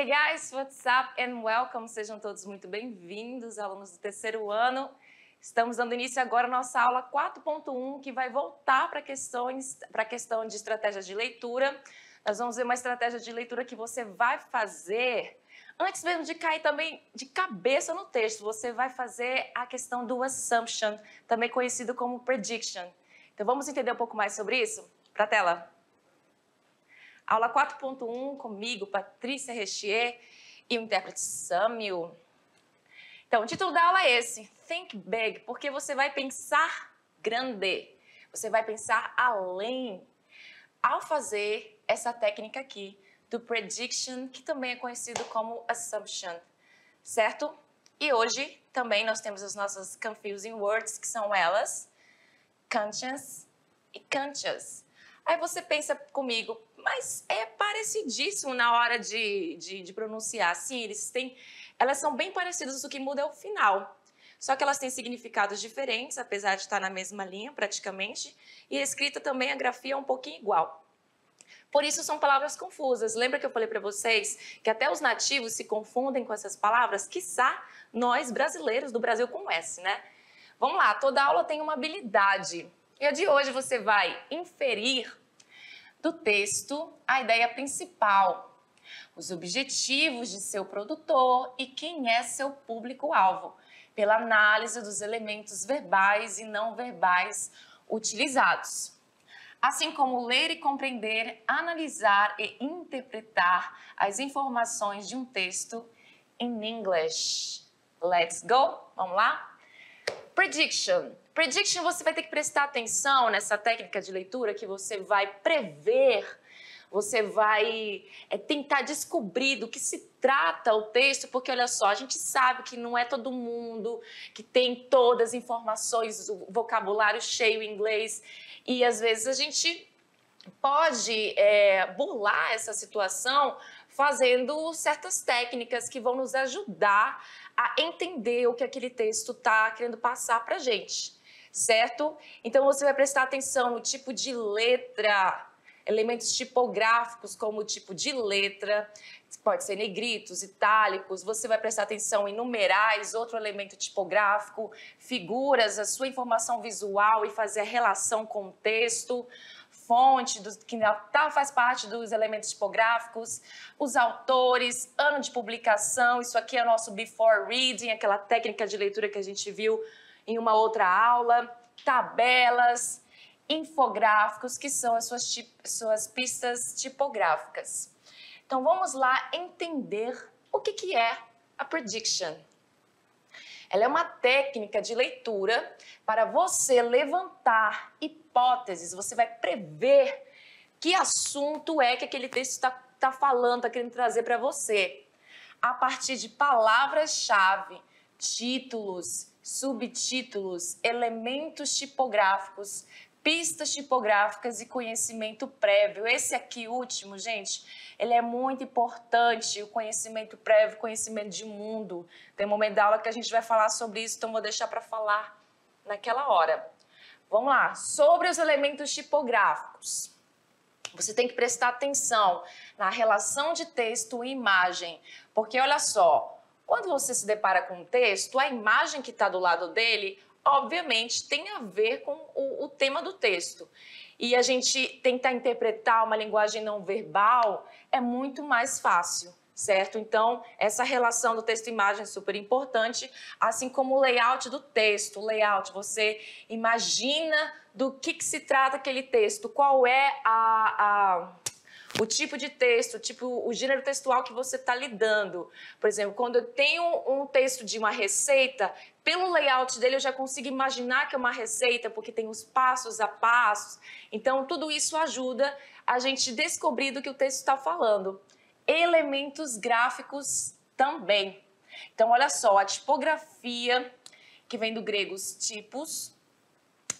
Hey guys, what's up and welcome. Sejam todos muito bem-vindos, alunos do terceiro ano. Estamos dando início agora à nossa aula 4.1, que vai voltar para a questão de estratégias de leitura. Nós vamos ver uma estratégia de leitura que você vai fazer antes mesmo de cair também de cabeça no texto. Você vai fazer a questão do assumption, também conhecido como prediction. Então vamos entender um pouco mais sobre isso? Para a tela. Aula 4.1 comigo, Patrícia Rechier e o intérprete Samuel. Então, o título da aula é esse, Think Big, porque você vai pensar grande, você vai pensar além ao fazer essa técnica aqui do prediction, que também é conhecido como assumption, certo? E hoje também nós temos as nossas confusing words, que são elas, conscious e conscious. Aí você pensa comigo, mas é parecidíssimo na hora de pronunciar. Sim, elas são bem parecidas, o que muda é o final. Só que elas têm significados diferentes, apesar de estar na mesma linha praticamente. E a escrita também, a grafia é um pouquinho igual. Por isso são palavras confusas. Lembra que eu falei para vocês que até os nativos se confundem com essas palavras? Quiçá nós brasileiros do Brasil com S, né? Vamos lá, toda aula tem uma habilidade. E a de hoje você vai inferir do texto a ideia principal, os objetivos de seu produtor e quem é seu público-alvo, pela análise dos elementos verbais e não verbais utilizados. Assim como ler e compreender, analisar e interpretar as informações de um texto em English. Let's go? Vamos lá? Prediction. Prediction, você vai ter que prestar atenção nessa técnica de leitura que você vai prever, você vai tentar descobrir do que se trata o texto, porque olha só, a gente sabe que não é todo mundo que tem todas as informações, o vocabulário cheio em inglês, e às vezes a gente pode burlar essa situação fazendo certas técnicas que vão nos ajudar a entender o que aquele texto está querendo passar para a gente, certo? Então você vai prestar atenção no tipo de letra, elementos tipográficos como o tipo de letra, pode ser negritos, itálicos, você vai prestar atenção em numerais, outro elemento tipográfico, figuras, a sua informação visual e fazer a relação com o texto, fonte, que faz parte dos elementos tipográficos, os autores, ano de publicação, isso aqui é o nosso before reading, aquela técnica de leitura que a gente viu em uma outra aula, tabelas, infográficos, que são as suas pistas tipográficas. Então vamos lá entender o que é a prediction. Ela é uma técnica de leitura para você levantar hipóteses, você vai prever que assunto é que aquele texto está falando, está querendo trazer para você. A partir de palavras-chave, títulos, subtítulos, elementos tipográficos, pistas tipográficas e conhecimento prévio. Esse aqui último, gente, ele é muito importante, o conhecimento prévio, conhecimento de mundo. Tem um momento da aula que a gente vai falar sobre isso, então vou deixar para falar naquela hora. Vamos lá, sobre os elementos tipográficos. Você tem que prestar atenção na relação de texto e imagem, porque olha só, quando você se depara com um texto, a imagem que está do lado dele, obviamente, tem a ver com o tema do texto. E a gente tentar interpretar uma linguagem não verbal é muito mais fácil, certo? Então, essa relação do texto e imagem é super importante, assim como o layout do texto. O layout, você imagina do que se trata aquele texto, qual é o tipo de texto, o gênero textual que você está lidando. Por exemplo, quando eu tenho um texto de uma receita, pelo layout dele eu já consigo imaginar que é uma receita, porque tem os passos a passos. Então, tudo isso ajuda a gente descobrir do que o texto está falando. Elementos gráficos também. Então, olha só, a tipografia, que vem do grego typos,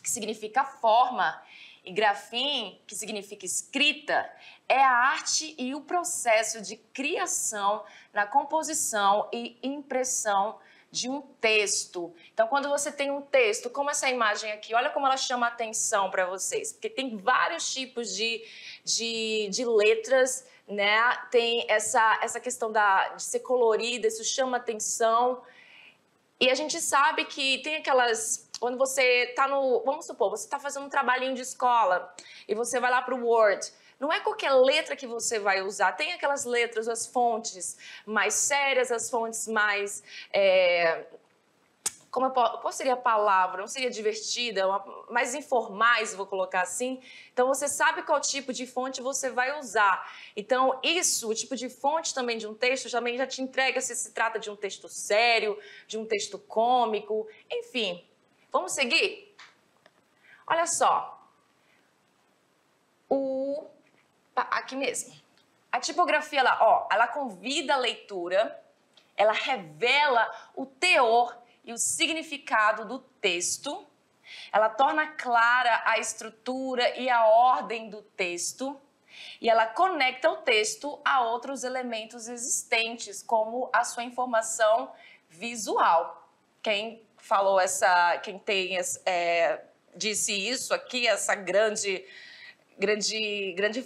que significa forma, e grafim, que significa escrita, é a arte e o processo de criação na composição e impressão de um texto. Então, quando você tem um texto, como essa imagem aqui, olha como ela chama a atenção para vocês, porque tem vários tipos de letras né? Tem essa questão de ser colorida, isso chama atenção. E a gente sabe que tem aquelas... Quando você está no... Vamos supor, você está fazendo um trabalhinho de escola e você vai lá para o Word. Não é qualquer letra que você vai usar. Tem aquelas letras, as fontes mais sérias, as fontes mais... qual seria a palavra? Não seria divertida, mais informais, vou colocar assim. Então, você sabe qual tipo de fonte você vai usar. Então, o tipo de fonte também de um texto, também já te entrega se se trata de um texto sério, de um texto cômico, enfim. Vamos seguir? Olha só. Aqui mesmo. A tipografia, ela convida a leitura, ela revela o teor e o significado do texto, ela torna clara a estrutura e a ordem do texto, e ela conecta o texto a outros elementos existentes, como a sua informação visual. Quem disse isso aqui, essa grande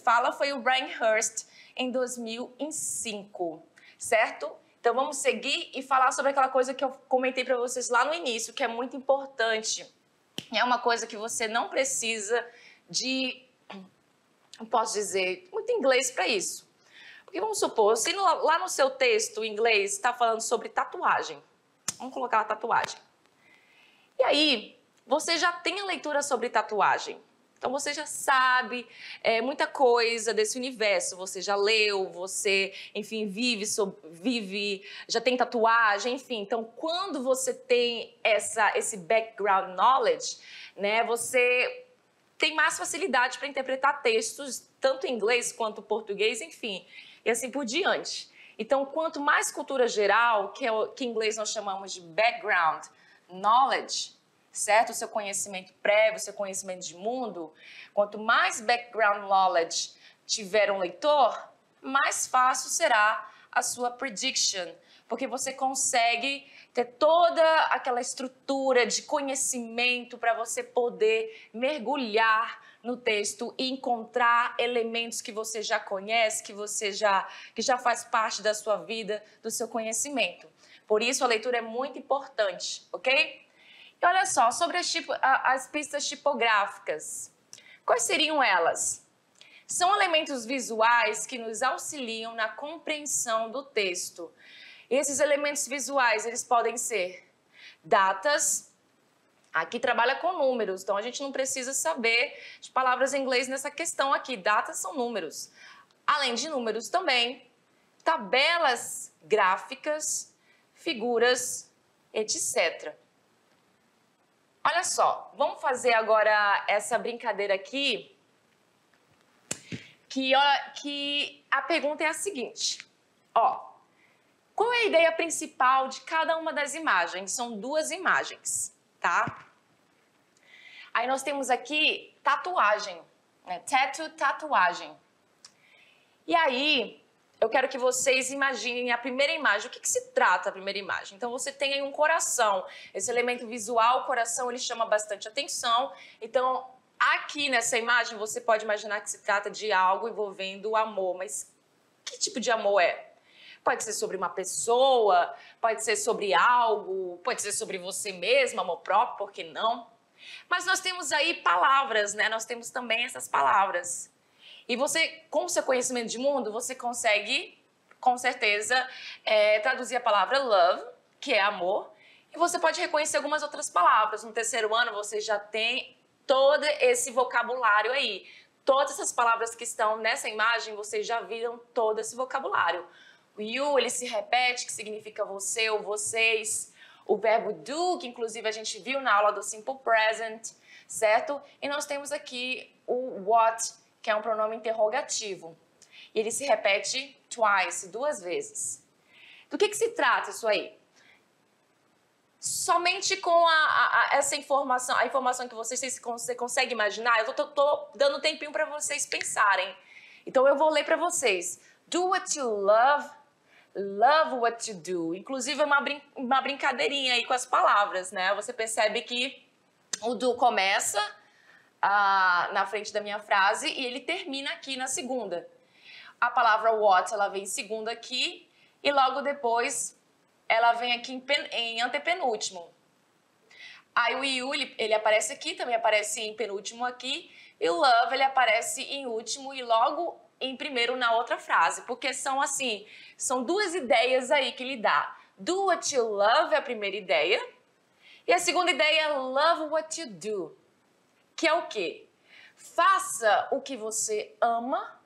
fala, foi o Brian Hearst, em 2005, certo? Então, vamos seguir e falar sobre aquela coisa que eu comentei para vocês lá no início, que é muito importante. É uma coisa que você não precisa de, posso dizer, muito inglês para isso. Porque vamos supor, se lá no seu texto em inglês está falando sobre tatuagem, vamos colocar a tatuagem. E aí, você já tem a leitura sobre tatuagem. Então, você já sabe muita coisa desse universo, você já leu, você, enfim, vive, já tem tatuagem, enfim. Então, quando você tem esse background knowledge, né, você tem mais facilidade para interpretar textos, tanto em inglês quanto em português, enfim, e assim por diante. Então, quanto mais cultura geral, que em inglês nós chamamos de background knowledge, certo? O seu conhecimento prévio, o seu conhecimento de mundo, quanto mais background knowledge tiver um leitor, mais fácil será a sua prediction, porque você consegue ter toda aquela estrutura de conhecimento para você poder mergulhar no texto e encontrar elementos que você já conhece, que já faz parte da sua vida, do seu conhecimento. Por isso, a leitura é muito importante, ok? E olha só, sobre as pistas tipográficas. Quais seriam elas? São elementos visuais que nos auxiliam na compreensão do texto. E esses elementos visuais, eles podem ser datas. Aqui trabalha com números, então a gente não precisa saber de palavras em inglês nessa questão aqui. Datas são números. Além de números também, tabelas gráficas, figuras, etc. Olha só, vamos fazer agora essa brincadeira aqui, que a pergunta é a seguinte, qual é a ideia principal de cada uma das imagens? São duas imagens, tá? Aí nós temos aqui tatuagem, né? Tatuagem. E aí, eu quero que vocês imaginem a primeira imagem. O que se trata a primeira imagem? Então, você tem aí um coração. Esse elemento visual, o coração, ele chama bastante atenção. Então, aqui nessa imagem, você pode imaginar que se trata de algo envolvendo o amor. Mas que tipo de amor é? Pode ser sobre uma pessoa, pode ser sobre algo, pode ser sobre você mesmo, amor próprio, por que não? Mas nós temos aí palavras, né? Nós temos também essas palavras. E você, com o seu conhecimento de mundo, você consegue, com certeza, traduzir a palavra love, que é amor, e você pode reconhecer algumas outras palavras. No terceiro ano, você já tem todo esse vocabulário aí. Todas essas palavras que estão nessa imagem, vocês já viram todo esse vocabulário. O you, ele se repete, que significa você ou vocês. O verbo do, que inclusive a gente viu na aula do Simple Present, certo? E nós temos aqui o what, que é um pronome interrogativo. E ele se repete twice, 2 vezes. Do que se trata isso aí? Somente com essa informação, a informação que você consegue imaginar, eu tô dando um tempinho para vocês pensarem. Então eu vou ler para vocês. Do what you love, love what you do. Inclusive é uma brincadeirinha aí com as palavras, né? Você percebe que o do começa na frente da minha frase e ele termina aqui na segunda. A palavra what, ela vem em segundo aqui, e logo depois ela vem aqui em antepenúltimo. Aí o you, ele aparece aqui, também aparece em penúltimo aqui, e o love, ele aparece em último e logo em primeiro na outra frase, porque são assim, são duas ideias aí que ele dá. Do what you love é a primeira ideia, e a segunda ideia é love what you do, que é o quê? Faça o que você ama,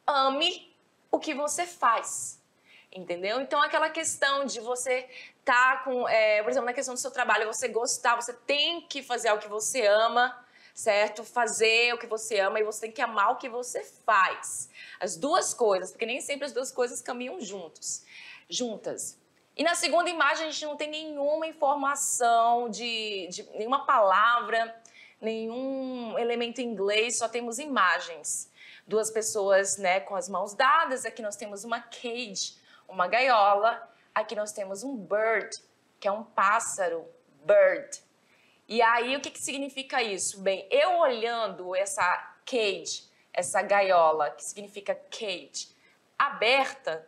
ame o que você faz, entendeu? Então, aquela questão de você estar com, por exemplo, na questão do seu trabalho, você gostar, você tem que fazer o que você ama, certo? Fazer o que você ama e você tem que amar o que você faz. As duas coisas, porque nem sempre as duas coisas caminham juntas. E na segunda imagem a gente não tem nenhuma informação de nenhuma palavra, nenhum elemento em inglês, só temos imagens. Duas pessoas, né, com as mãos dadas. Aqui nós temos uma cage, uma gaiola. Aqui nós temos um bird, que é um pássaro, bird. E aí, o que significa isso? Bem, eu olhando essa cage, essa gaiola, que significa cage, aberta,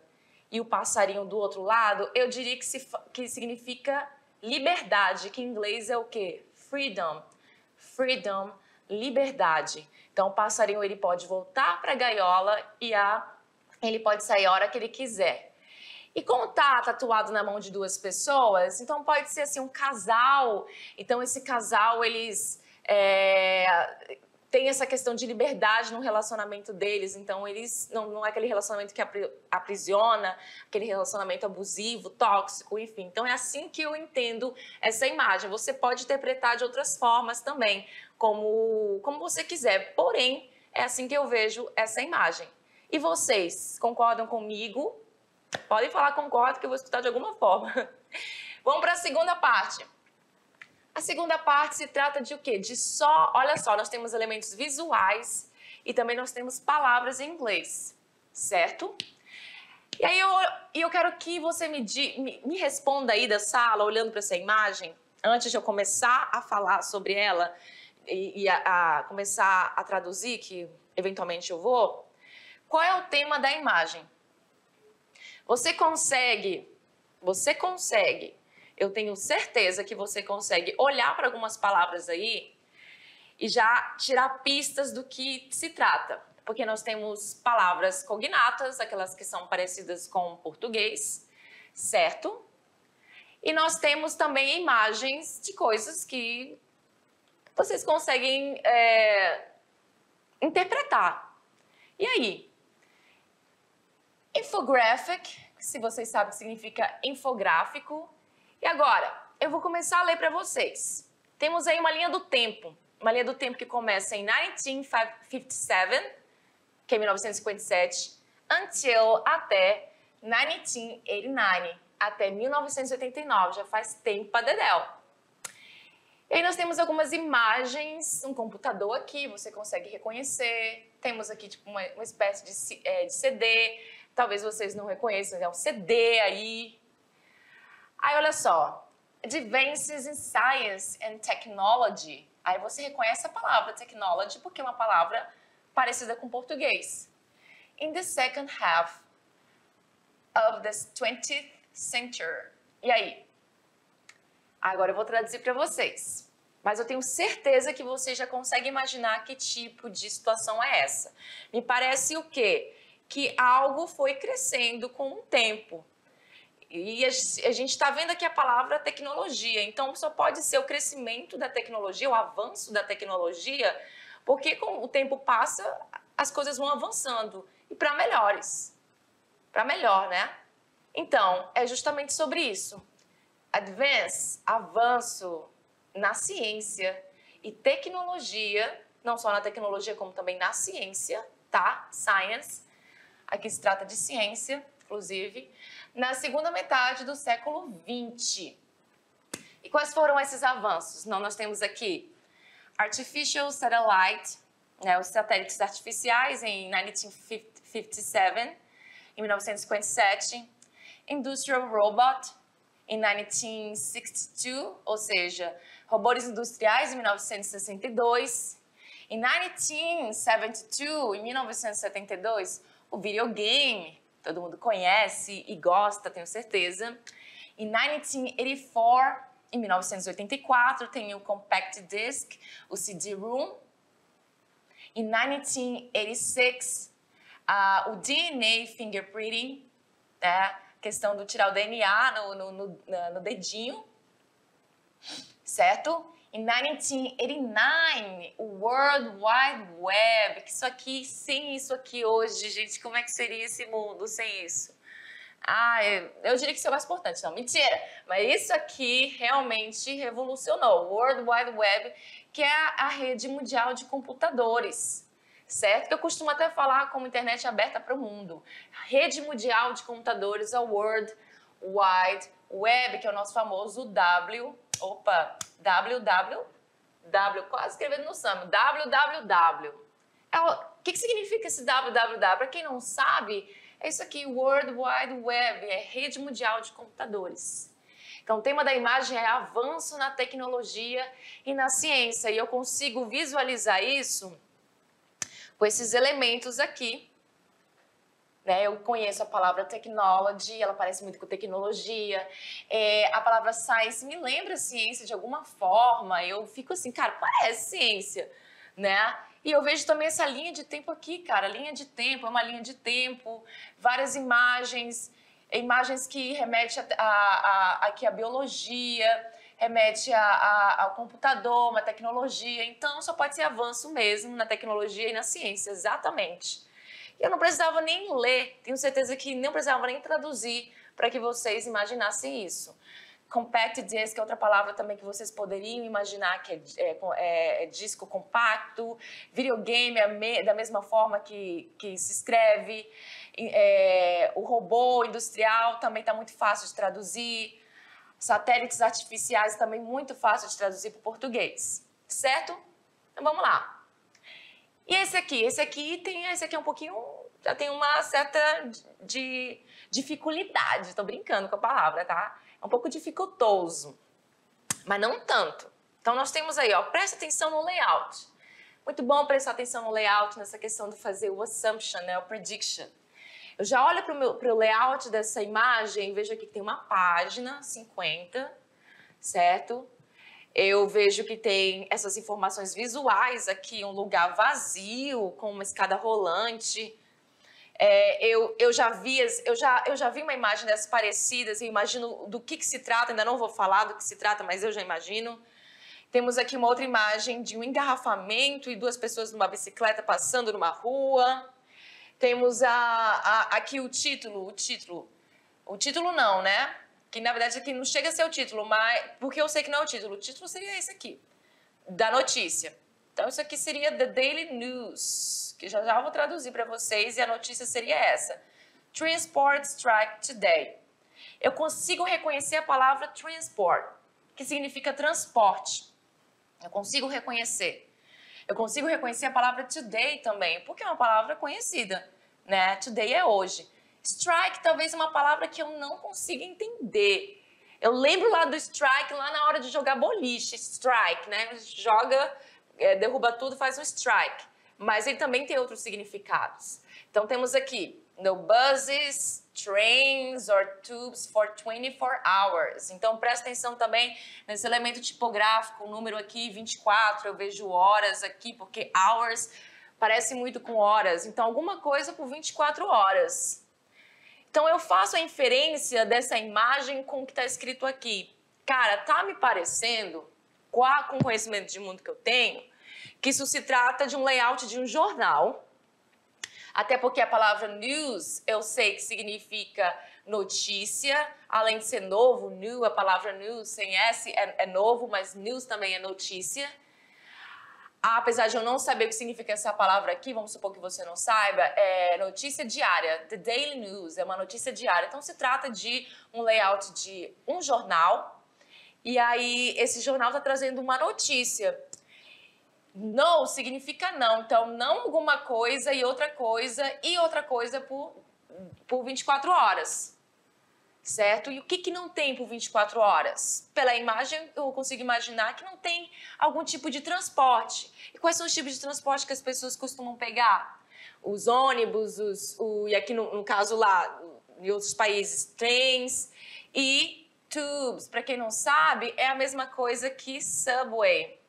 e o passarinho do outro lado, eu diria que significa liberdade, que em inglês é o quê? Freedom. Freedom, liberdade. Então, o passarinho ele pode voltar para a gaiola e ele pode sair a hora que ele quiser. E como tá tatuado na mão de duas pessoas, então pode ser assim um casal. Então, esse casal, eles têm essa questão de liberdade no relacionamento deles. Então, eles não é aquele relacionamento que aprisiona, aquele relacionamento abusivo, tóxico, enfim. Então, é assim que eu entendo essa imagem. Você pode interpretar de outras formas também, como você quiser. Porém, é assim que eu vejo essa imagem. E vocês, concordam comigo? Podem falar concordo que eu vou escutar de alguma forma. Vamos para a segunda parte. A segunda parte se trata de o quê? Olha só, nós temos elementos visuais e também nós temos palavras em inglês, certo? E aí eu quero que você me responda aí da sala, olhando para essa imagem, antes de eu começar a falar sobre ela e a começar a traduzir, que eventualmente eu vou. Qual é o tema da imagem? Você consegue, eu tenho certeza que você consegue olhar para algumas palavras aí e já tirar pistas do que se trata. Porque nós temos palavras cognatas, aquelas que são parecidas com o português, certo? E nós temos também imagens de coisas que vocês conseguem interpretar. E aí? Infographic, se vocês sabem o que significa infográfico. E agora, eu vou começar a ler para vocês. Temos aí uma linha do tempo que começa em 1957, que é 1957, até 1989, até 1989, já faz tempo pra dedéu. E aí nós temos algumas imagens, um computador aqui, você consegue reconhecer. Temos aqui tipo uma espécie de CD, talvez vocês não reconheçam, é um CD aí. Aí olha só, Advances in Science and Technology. Aí você reconhece a palavra technology porque é uma palavra parecida com português. In the second half of the 20th century. E aí? Agora eu vou traduzir para vocês. Mas eu tenho certeza que vocês já conseguem imaginar que tipo de situação é essa. Me parece o quê? Que algo foi crescendo com o tempo. E a gente está vendo aqui a palavra tecnologia. Então, só pode ser o crescimento da tecnologia, o avanço da tecnologia, porque com o tempo passa, as coisas vão avançando. E para melhores. Para melhor, né? Então, é justamente sobre isso. Advance, avanço na ciência e tecnologia, não só na tecnologia, como também na ciência, tá? Science, aqui se trata de ciência, inclusive, na segunda metade do século XX. E quais foram esses avanços? Nós temos aqui Artificial Satellite, né, os satélites artificiais em 1957, em 1957, Industrial Robot, em 1962, ou seja, robôs industriais em 1962. Em 1972, em 1972, o videogame, todo mundo conhece e gosta, tenho certeza. Em 1984, em 1984, tem o Compact Disc, o CD-ROM. Em 1986, o DNA fingerprinting, né? Questão do tirar o DNA no dedinho, certo? Em 1989, o World Wide Web, que isso aqui, sem isso aqui hoje, gente, como é que seria esse mundo sem isso? Eu diria que isso é o mais importante, não, mentira, mas isso aqui realmente revolucionou, o World Wide Web, que é a rede mundial de computadores, certo? Que eu costumo até falar como internet aberta para o mundo. Rede mundial de computadores é o World Wide Web, que é o nosso famoso quase escrevendo no SAM, www. O que significa esse www? Para quem não sabe, é isso aqui, World Wide Web, é rede mundial de computadores. Então, o tema da imagem é avanço na tecnologia e na ciência, e eu consigo visualizar isso com esses elementos aqui. Eu conheço a palavra technology, ela parece muito com tecnologia. A palavra science me lembra ciência de alguma forma. Eu fico assim, cara, parece ciência, né? E eu vejo também essa linha de tempo aqui, cara. Linha de tempo, é uma linha de tempo, várias imagens que remetem aqui à biologia, remete ao computador, uma tecnologia. Então, só pode ser avanço mesmo na tecnologia e na ciência, exatamente. Eu não precisava nem ler, tenho certeza que não precisava nem traduzir para que vocês imaginassem isso. Compact disc é outra palavra também que vocês poderiam imaginar, que é disco compacto. Videogame da mesma forma que se escreve. O robô industrial também está muito fácil de traduzir. Satélites artificiais também muito fácil de traduzir para o português, certo? Então vamos lá. E esse aqui é um pouquinho, já tem uma certa dificuldade, estou brincando com a palavra, tá? É um pouco dificultoso, mas não tanto. Então nós temos aí, ó, presta atenção no layout. Muito bom prestar atenção no layout, nessa questão de fazer o assumption, né, o prediction. Eu já olho para o layout dessa imagem, vejo aqui que tem uma página, 50, certo? Eu vejo que tem essas informações visuais aqui, um lugar vazio, com uma escada rolante. Eu já vi uma imagem dessas parecidas, eu imagino do que se trata, ainda não vou falar do que se trata, mas eu já imagino. Temos aqui uma outra imagem de um engarrafamento e duas pessoas numa bicicleta passando numa rua. Temos aqui o título não, né? Que na verdade aqui não chega a ser o título, mas porque eu sei que não é o título seria esse aqui, da notícia. Então isso aqui seria The Daily News, que já eu vou traduzir para vocês, e a notícia seria essa: Transport Strike Today. Eu consigo reconhecer a palavra transport, que significa transporte. Eu consigo reconhecer. Eu consigo reconhecer a palavra today também, porque é uma palavra conhecida, né? Today é hoje. Strike talvez é uma palavra que eu não consiga entender. Eu lembro lá do strike, lá na hora de jogar boliche, strike, né? Joga, derruba tudo, faz um strike. Mas ele também tem outros significados. Então temos aqui, no buses, trains or tubes for 24 hours. Então presta atenção também nesse elemento tipográfico, o número aqui 24, eu vejo horas aqui, porque hours parece muito com horas. Então alguma coisa por 24 horas. Então eu faço a inferência dessa imagem com o que está escrito aqui. Cara, tá me parecendo, com o conhecimento de mundo que eu tenho, que isso se trata de um layout de um jornal. Até porque a palavra news eu sei que significa notícia, além de ser novo, new, a palavra news sem S é novo, mas news também é notícia. Apesar de eu não saber o que significa essa palavra aqui, vamos supor que você não saiba, é notícia diária. The Daily News é uma notícia diária. Então, se trata de um layout de um jornal. E aí, esse jornal está trazendo uma notícia. No significa não. Então, não alguma coisa e outra coisa por 24 horas. Certo? E o que não tem por 24 horas? Pela imagem, eu consigo imaginar que não tem algum tipo de transporte. E quais são os tipos de transporte que as pessoas costumam pegar? os ônibus, e aqui no caso lá, em outros países, trens e tubes. Para quem não sabe, é a mesma coisa que subway.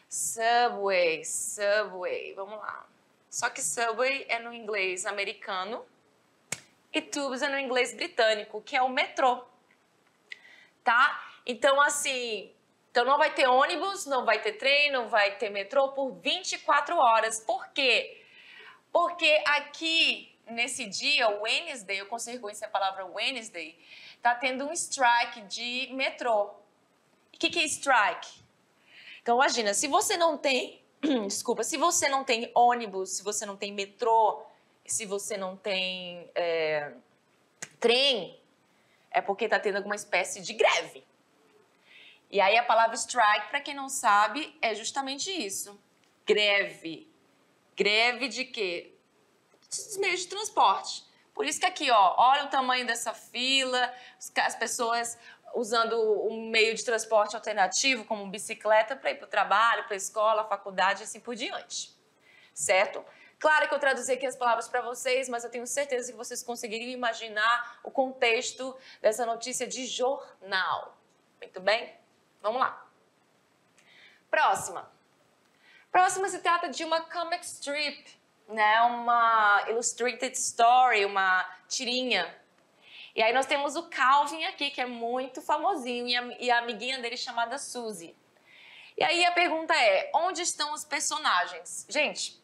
Subway, vamos lá. Só que subway é no inglês americano e tubes é no inglês britânico, que é o metrô, tá? Então, assim, não vai ter ônibus, não vai ter trem, não vai ter metrô por 24 horas. Por quê? Porque aqui, nesse dia, Wednesday, eu consigo conhecer a palavra Wednesday, tá tendo um strike de metrô. O que é strike? Então, imagina, se você não tem, desculpa, se você não tem ônibus, se você não tem metrô, se você não tem trem, é porque está tendo alguma espécie de greve. E aí a palavra strike, para quem não sabe, é justamente isso. Greve. Greve de quê? Dos meios de transporte. Por isso que aqui, ó, olha o tamanho dessa fila, as pessoas usando um meio de transporte alternativo, como bicicleta, para ir para o trabalho, para a escola, faculdade e assim por diante. Certo? Claro que eu traduzi aqui as palavras para vocês, mas eu tenho certeza que vocês conseguiriam imaginar o contexto dessa notícia de jornal. Muito bem? Vamos lá. Próxima. Próxima se trata de uma comic strip, né? Uma illustrated story, uma tirinha. E aí nós temos o Calvin aqui, que é muito famosinho, e a amiguinha dele chamada Suzy. E aí a pergunta é, onde estão os personagens? Gente,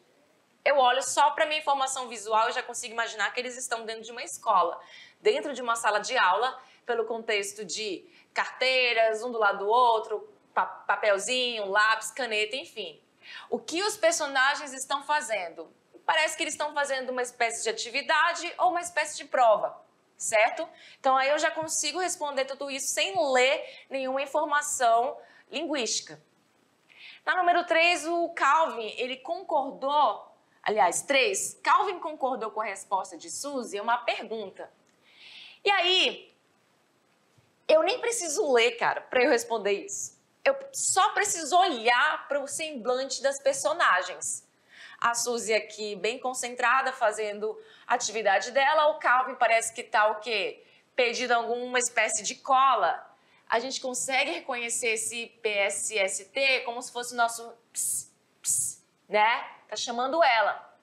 eu olho só para minha informação visual e já consigo imaginar que eles estão dentro de uma escola, dentro de uma sala de aula, pelo contexto de carteiras, um do lado do outro, papelzinho, lápis, caneta, enfim. O que os personagens estão fazendo? Parece que eles estão fazendo uma espécie de atividade ou uma espécie de prova, certo? Então aí eu já consigo responder tudo isso sem ler nenhuma informação linguística. Na número 3, o Calvin, ele concordou, aliás, 3, Calvin concordou com a resposta de Suzy, é uma pergunta. E aí, eu nem preciso ler, cara, para eu responder isso. Eu só preciso olhar para o semblante das personagens. A Suzy aqui bem concentrada, fazendo a atividade dela. O Calvin parece que está o quê? Pedindo alguma espécie de cola. A gente consegue reconhecer esse PSST como se fosse o nosso ps, ps, né? Tá chamando ela.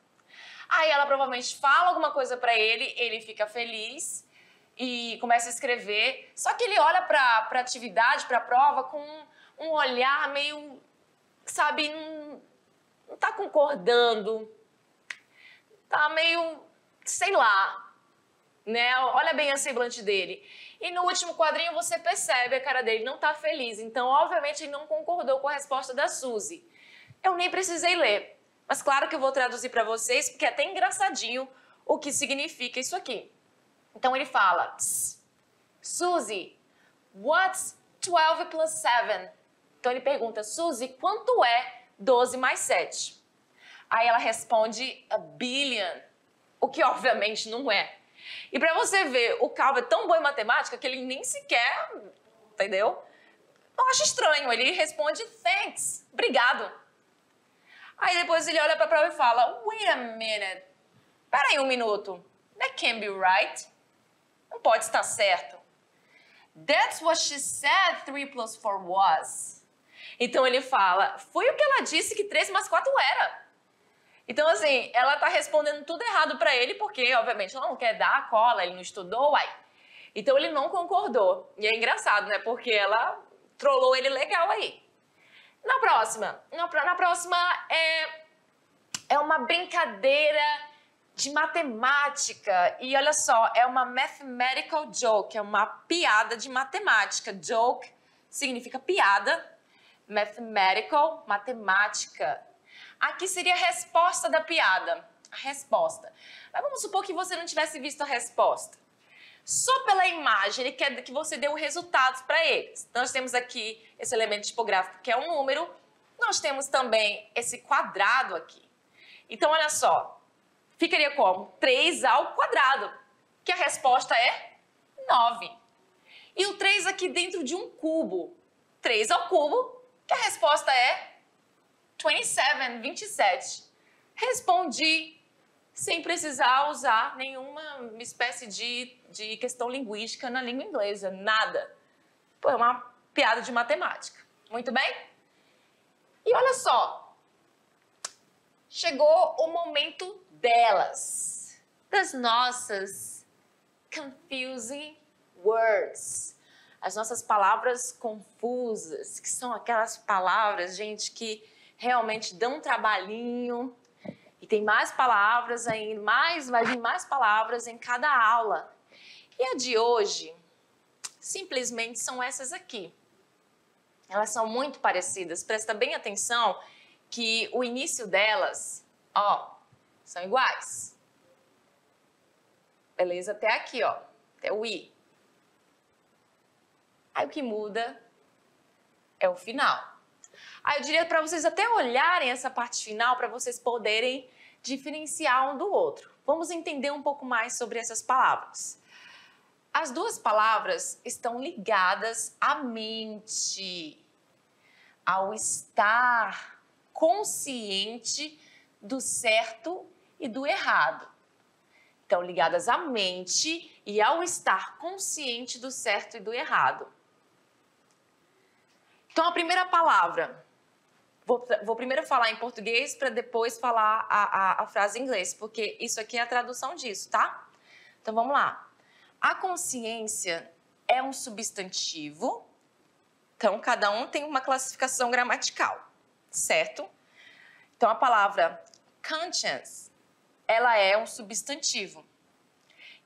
Aí ela provavelmente fala alguma coisa para ele fica feliz e começa a escrever. Só que ele olha para a atividade, para a prova, com um olhar meio, sabe, não tá concordando, tá meio, sei lá, né? Olha bem a semblante dele. E no último quadrinho você percebe a cara dele não tá feliz. Então, obviamente, ele não concordou com a resposta da Suzy. Eu nem precisei ler. Mas claro que eu vou traduzir para vocês, porque é até engraçadinho o que significa isso aqui. Então, ele fala, Suzy, what's 12 plus 7? Então, ele pergunta, Suzy, quanto é 12 mais 7? Aí ela responde, a billion, o que obviamente não é. E para você ver, o Calvin é tão bom em matemática que ele nem sequer, entendeu? Eu acho estranho, ele responde, thanks, obrigado. Aí depois ele olha para a prova e fala, wait a minute, peraí um minuto, that can't be right. Não pode estar certo. That's what she said 3 plus 4 was. Então ele fala, foi o que ela disse que 3 mais 4 era. Então, assim, ela tá respondendo tudo errado para ele, porque, obviamente, ela não quer dar a cola, ele não estudou, uai. Então, ele não concordou. E é engraçado, né? Porque ela trollou ele legal aí. Na próxima é uma brincadeira de matemática. E olha só, é uma mathematical joke, é uma piada de matemática. Joke significa piada. Mathematical, matemática. Aqui seria a resposta da piada. A resposta. Mas vamos supor que você não tivesse visto a resposta. Só pela imagem, ele quer que você dê os resultados para eles. Nós temos aqui esse elemento tipográfico, que é um número. Nós temos também esse quadrado aqui. Então, olha só. Ficaria como? 3 ao quadrado. Que a resposta é 9. E o 3 aqui dentro de um cubo. 3 ao cubo, que a resposta é 27. Respondi. sem precisar usar nenhuma espécie de questão linguística na língua inglesa, nada. Pô, é uma piada de matemática. Muito bem? E olha só, chegou o momento delas, das nossas confusing words, as nossas palavras confusas, que são aquelas palavras, gente, que realmente dão um trabalhinho, e tem mais palavras ainda, vai vir mais palavras em cada aula. E a de hoje, simplesmente são essas aqui. Elas são muito parecidas, presta bem atenção que o início delas, ó, são iguais. Beleza? Até aqui, ó, até o I. Aí o que muda é o final. Aí eu diria para vocês até olharem essa parte final para vocês poderem diferenciar um do outro. Vamos entender um pouco mais sobre essas palavras. As duas palavras estão ligadas à mente, ao estar consciente do certo e do errado. Então, ligadas à mente e ao estar consciente do certo e do errado. Então, a primeira palavra, vou primeiro falar em português para depois falar a frase em inglês, porque isso aqui é a tradução disso, tá? Então, vamos lá. A consciência é um substantivo, então cada um tem uma classificação gramatical, certo? Então, a palavra conscience, ela é um substantivo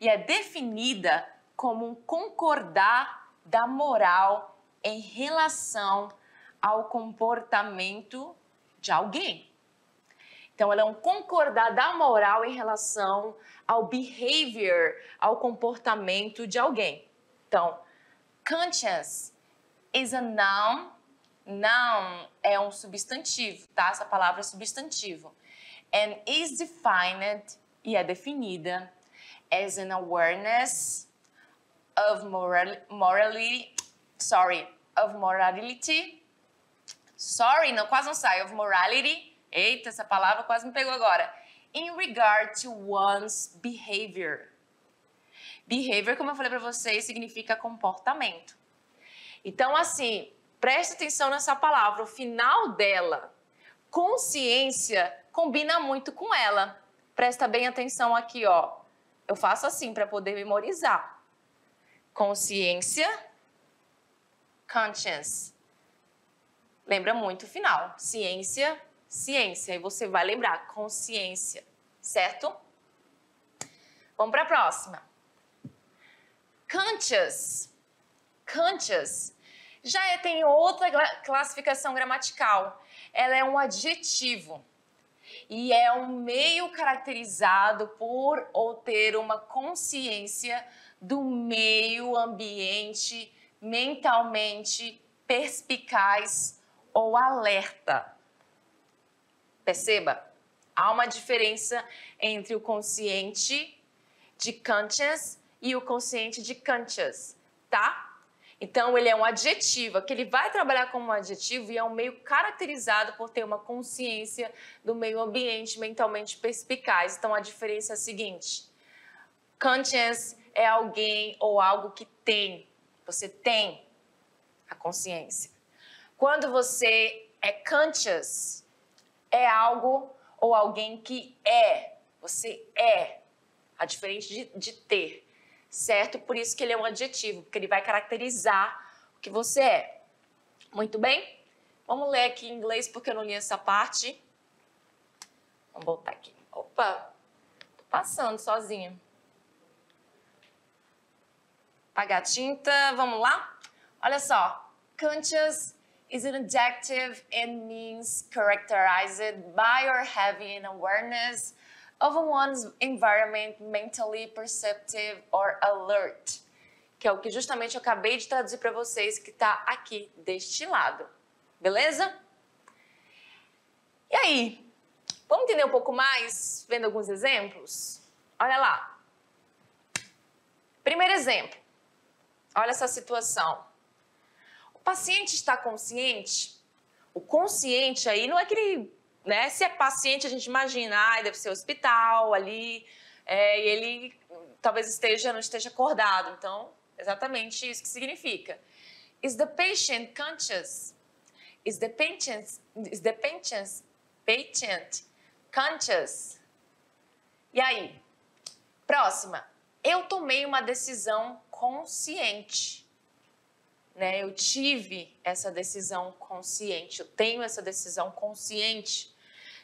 e é definida como um concordar da moral em relação ao comportamento de alguém. Então, ela é um concordar da moral em relação ao behavior, ao comportamento de alguém. Então, conscience is a noun. Noun é um substantivo, tá? Essa palavra é substantivo. And is defined, e é definida, as an awareness of morality. Quase não sai. Of morality. Eita, essa palavra quase me pegou agora. In regard to one's behavior. Behavior, como eu falei para vocês, significa comportamento. Então, assim, preste atenção nessa palavra. O final dela, consciência, combina muito com ela. Presta bem atenção aqui, ó. Eu faço assim para poder memorizar. Consciência, conscience. Lembra muito o final. Ciência, ciência. E você vai lembrar, consciência, certo? Vamos para a próxima. Conscious. Conscious já tem outra classificação gramatical. Ela é um adjetivo e é um meio caracterizado por ou ter uma consciência do meio ambiente mentalmente perspicaz ou alerta. Perceba, há uma diferença entre o consciente de conscious e o consciente de conscious, tá? Então, ele é um adjetivo, que ele vai trabalhar como um adjetivo e é um meio caracterizado por ter uma consciência do meio ambiente mentalmente perspicaz. Então, a diferença é a seguinte: conscious é alguém ou algo que tem, você tem a consciência. Quando você é conscious, é algo ou alguém que é, você é, a diferença de ter. Certo? Por isso que ele é um adjetivo, porque ele vai caracterizar o que você é. Muito bem? Vamos ler aqui em inglês, porque eu não li essa parte. Vamos voltar aqui. Opa! Tô passando sozinha. Apagar a tinta. Vamos lá? Olha só. Conscious is an adjective and means characterized by or having awareness of one's environment, mentally perceptive or alert, que é o que justamente eu acabei de traduzir para vocês, que está aqui deste lado. Beleza? E aí, vamos entender um pouco mais, vendo alguns exemplos? Olha lá. Primeiro exemplo. Olha essa situação. O paciente está consciente? O consciente aí não é que ele né? Se é paciente, a gente imagina, deve ser hospital ali, e ele talvez não esteja acordado. Então, exatamente isso que significa. Is the patient conscious? Is the patient conscious? E aí? Próxima. Eu tomei uma decisão consciente. Né? Eu tive essa decisão consciente, eu tenho essa decisão consciente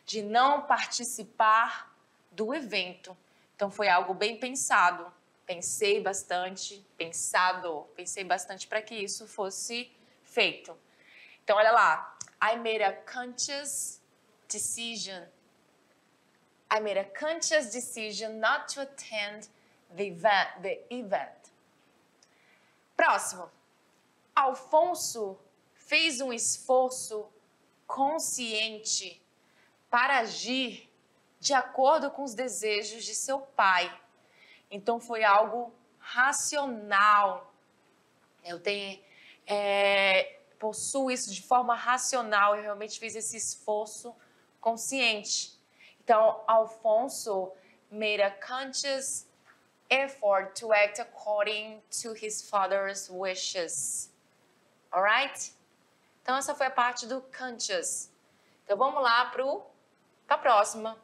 de não participar do evento. Então foi algo bem pensado, pensei bastante para que isso fosse feito. Então olha lá, I made a conscious decision. I made a conscious decision not to attend the event. Próximo. Alfonso fez um esforço consciente para agir de acordo com os desejos de seu pai. Então, foi algo racional. Eu possuo isso de forma racional. Eu realmente fiz esse esforço consciente. Então, Alfonso made a conscious effort to act according to his father's wishes. Alright? Então, essa foi a parte do conscious. Então, vamos lá para a próxima,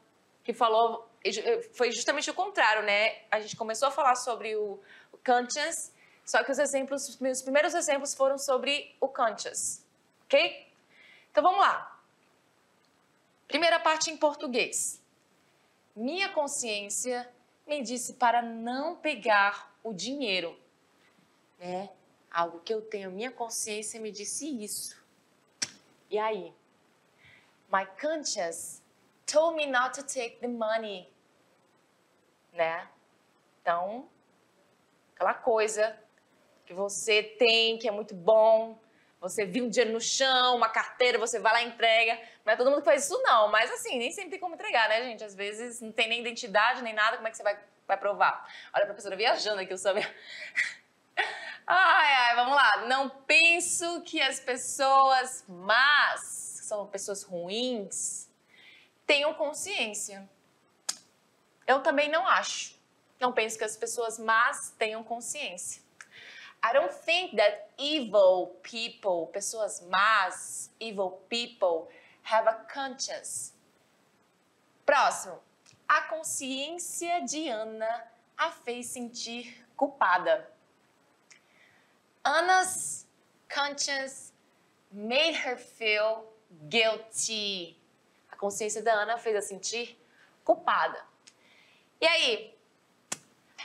que foi justamente o contrário, né? A gente começou a falar sobre o conscious, só que os meus primeiros exemplos foram sobre o conscious, ok? Então, vamos lá. Primeira parte em português. Minha consciência me disse para não pegar o dinheiro, né? Algo que eu tenho, minha consciência me disse isso. E aí? My conscience told me not to take the money, né? Então, aquela coisa que você tem, que é muito bom, você viu um dinheiro no chão, uma carteira, você vai lá e entrega. Não é todo mundo que faz isso não, mas assim, nem sempre tem como entregar, né, gente? Às vezes não tem nem identidade, nem nada, como é que você vai provar? Olha a professora viajando aqui, eu sou vamos lá. Não penso que as pessoas más, que são pessoas ruins, tenham consciência. Eu também não acho. Não penso que as pessoas más tenham consciência. I don't think that evil people, pessoas más, evil people, have a conscience. Próximo. A consciência de Ana a fez sentir culpada. Anna's conscience made her feel guilty. A consciência da Ana fez a sentir culpada. E aí?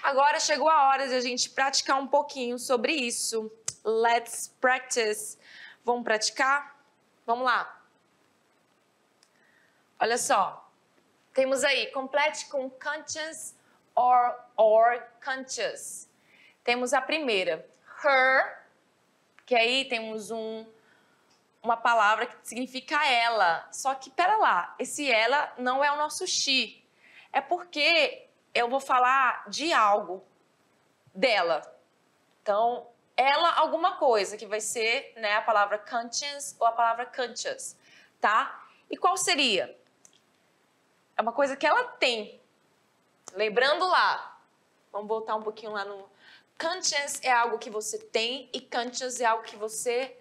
Agora chegou a hora de a gente praticar um pouquinho sobre isso. Let's practice. Vamos praticar? Vamos lá. Olha só. Temos aí, complete com conscious or conscious. Temos a primeira, her, que aí temos uma palavra que significa ela. Só que, pera lá, esse ela não é o nosso she. É porque eu vou falar de algo, dela. Então, ela alguma coisa, que vai ser, né, a palavra conscious ou a palavra conscious, tá? E qual seria? É uma coisa que ela tem. Lembrando lá, vamos voltar um pouquinho lá no... Conscious é algo que você tem e conscious é algo que você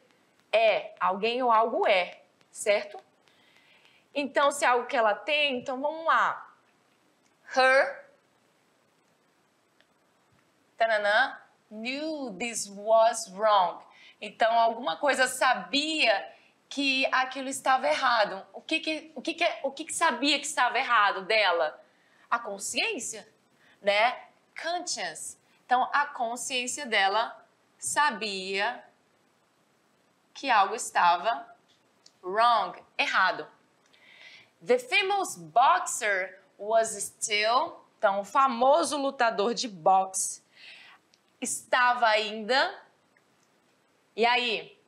é. Alguém ou algo é, certo? Então, se é algo que ela tem, então vamos lá. Her knew this was wrong. Então, alguma coisa sabia que aquilo estava errado. O que sabia que estava errado dela? A consciência, né? Conscience. Então, a consciência dela sabia que algo estava wrong, errado. The famous boxer was still... Então, o famoso lutador de boxe estava ainda... E aí?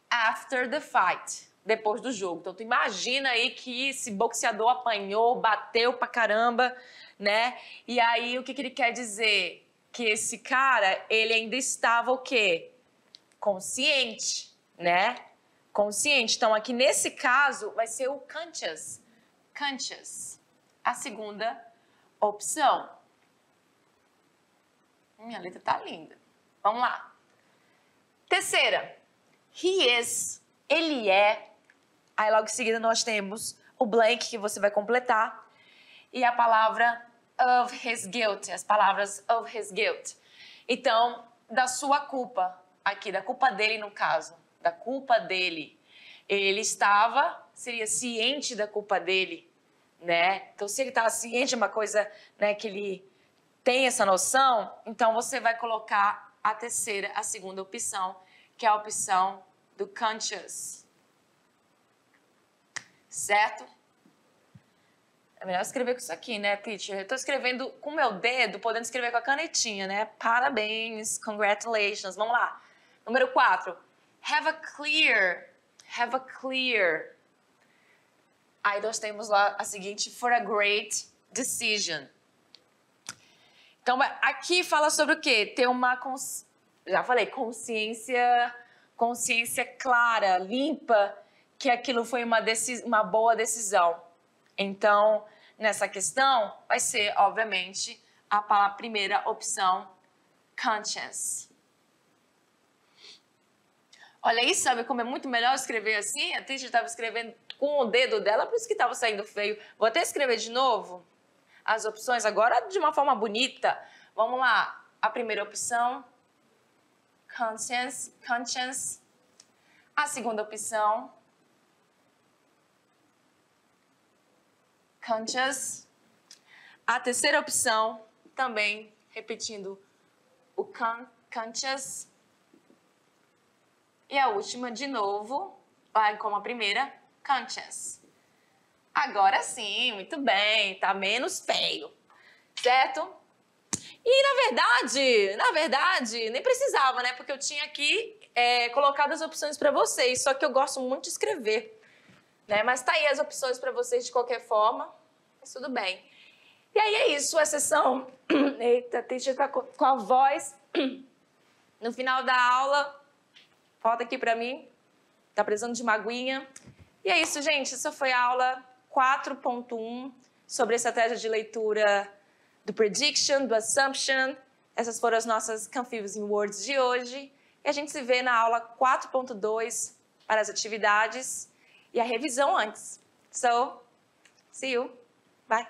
After the fight. Depois do jogo. Então, tu imagina aí que esse boxeador apanhou, bateu pra caramba, né? E aí, o que ele quer dizer? Que esse cara, ele ainda estava o quê? Consciente, né? Consciente. Então, aqui nesse caso, vai ser o conscious, conscious. A segunda opção. Minha letra tá linda. Vamos lá. Terceira. He is. Ele é. Aí logo em seguida nós temos o blank que você vai completar. E a palavra of his guilt. As palavras of his guilt. Então, da sua culpa. Aqui, da culpa dele no caso. Da culpa dele. Ele estava, seria ciente da culpa dele, né? Então, se ele estava ciente de uma coisa, né, que ele tem essa noção, então você vai colocar a segunda opção, que é a opção do conscious. Certo? É melhor escrever com isso aqui, né, teacher? Eu estou escrevendo com o meu dedo, podendo escrever com a canetinha, né? Parabéns, congratulations. Vamos lá. Número 4. Have a clear. Aí nós temos lá a seguinte, for a great decision. Então, aqui fala sobre o quê? Ter uma, já falei, consciência clara, limpa, que aquilo foi uma boa decisão. Então, nessa questão, vai ser, obviamente, a primeira opção, conscious. Olha aí, sabe como é muito melhor escrever assim? A teacher estava escrevendo com o dedo dela, por isso que estava saindo feio. Vou até escrever de novo as opções agora de uma forma bonita. Vamos lá. A primeira opção, conscience. A segunda opção, conscious. A terceira opção, também repetindo o conscious. E a última, de novo, vai como a primeira, conscious. Agora sim, muito bem, tá menos feio, certo? E na verdade, nem precisava, né? Porque eu tinha aqui colocado as opções para vocês, só que eu gosto muito de escrever, né? Mas tá aí as opções para vocês de qualquer forma, mas tudo bem. E aí é isso, a sessão... Eita, a teacher tá com a voz. No final da aula... Volta aqui para mim. Tá precisando de uma aguinha. E é isso, gente. Essa foi a aula 4.1 sobre a estratégia de leitura do prediction, do assumption. Essas foram as nossas Confusing Words de hoje. E a gente se vê na aula 4.2 para as atividades e a revisão antes. So, see you. Bye.